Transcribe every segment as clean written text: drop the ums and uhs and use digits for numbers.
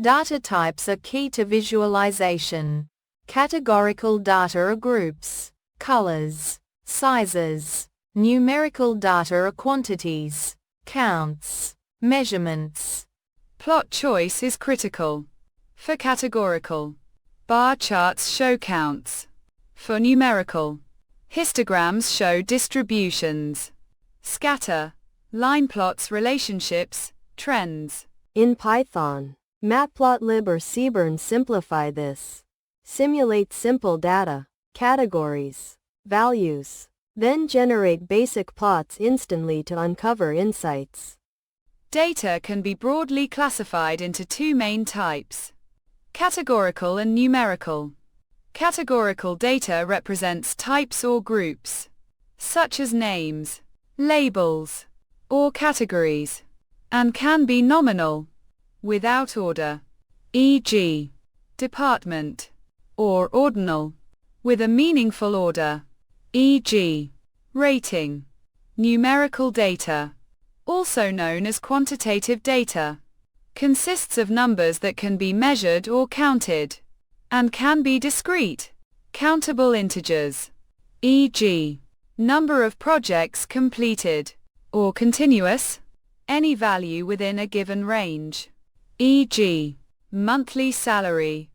Data types are key to visualization. Categorical data are groups, colors, sizes. Numerical data are quantities, counts, measurements. Plot choice is critical. For categorical, bar charts show counts. For numerical, histograms show distributions. Scatter, line plots relationships, trends. In Python, Matplotlib or Seaborn simplify this. Simulate simple data, categories, values, then generate basic plots instantly to uncover insights. Data can be broadly classified into two main types: categorical and numerical. Categorical data represents types or groups, such as names, labels, or categories, and can be nominal, without order, e.g., department, or ordinal, with a meaningful order, e.g., rating. Numerical data, also known as quantitative data, consists of numbers that can be measured or counted, and can be discrete, countable integers, e.g., number of projects completed, or continuous, any value within a given range, e.g., monthly salary.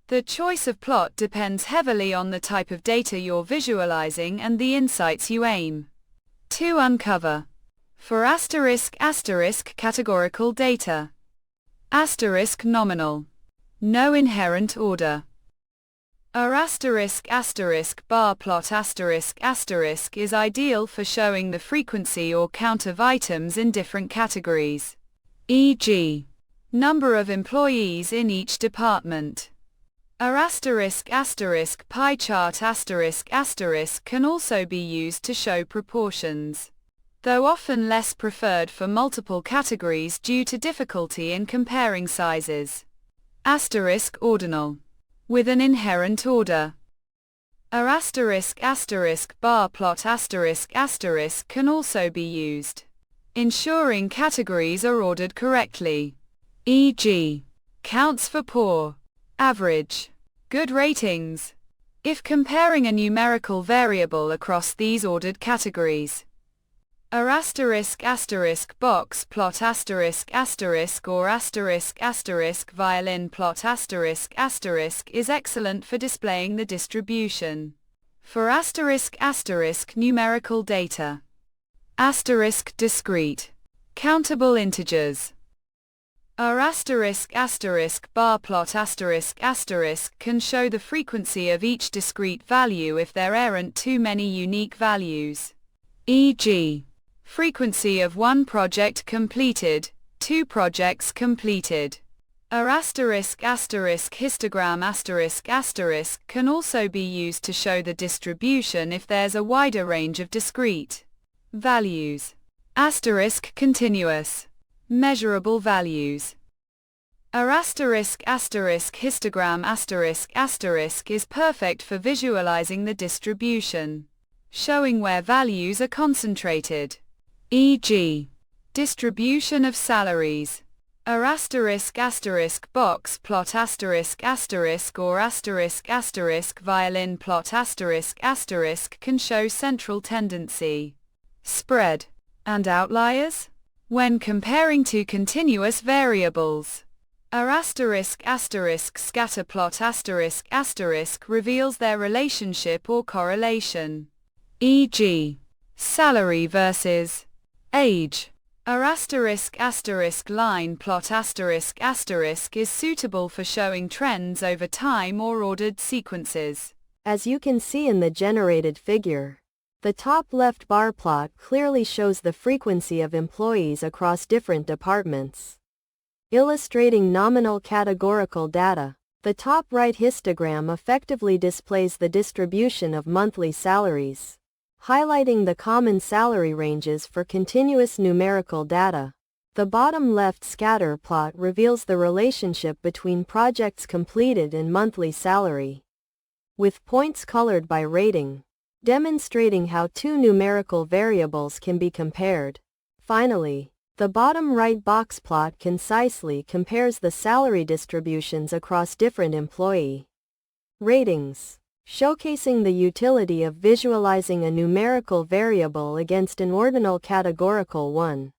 The choice of plot depends heavily on the type of data you're visualizing and the insights you aim to uncover. For *** categorical data. * nominal. No inherent order. A *** bar plot * is ideal for showing the frequency or count of items in different categories, e.g., number of employees in each department. A *** pie chart * can also be used to show proportions, though often less preferred for multiple categories due to difficulty in comparing sizes. * ordinal, with an inherent order. A *** bar plot * can also be used, ensuring categories are ordered correctly, e.g., counts for poor, average, good ratings, if comparing a numerical variable across these ordered categories. A *** box plot * or *** violin plot * is excellent for displaying the distribution. For *** numerical data. * discrete, countable integers. A *** bar plot * can show the frequency of each discrete value if there aren't too many unique values, e.g., frequency of 1 project completed, 2 projects completed. A *** histogram * can also be used to show the distribution if there's a wider range of discrete values. * continuous, measurable values. A *** histogram * is perfect for visualizing the distribution, showing where values are concentrated, e.g., distribution of salaries. A *** box plot * or *** violin plot * can show central tendency, spread, and outliers when comparing two continuous variables. A *** scatter plot * reveals their relationship or correlation, e.g., salary versus age. A *** line plot * is suitable for showing trends over time or ordered sequences. As you can see in the generated figure, the top left bar plot clearly shows the frequency of employees across different departments, illustrating nominal categorical data. The top right histogram effectively displays the distribution of monthly salaries, highlighting the common salary ranges for continuous numerical data. The bottom left scatter plot reveals the relationship between projects completed and monthly salary, with points colored by rating, demonstrating how two numerical variables can be compared. Finally, The bottom right box plot concisely compares the salary distributions across different employee ratings, showcasing the utility of visualizing a numerical variable against an ordinal categorical one.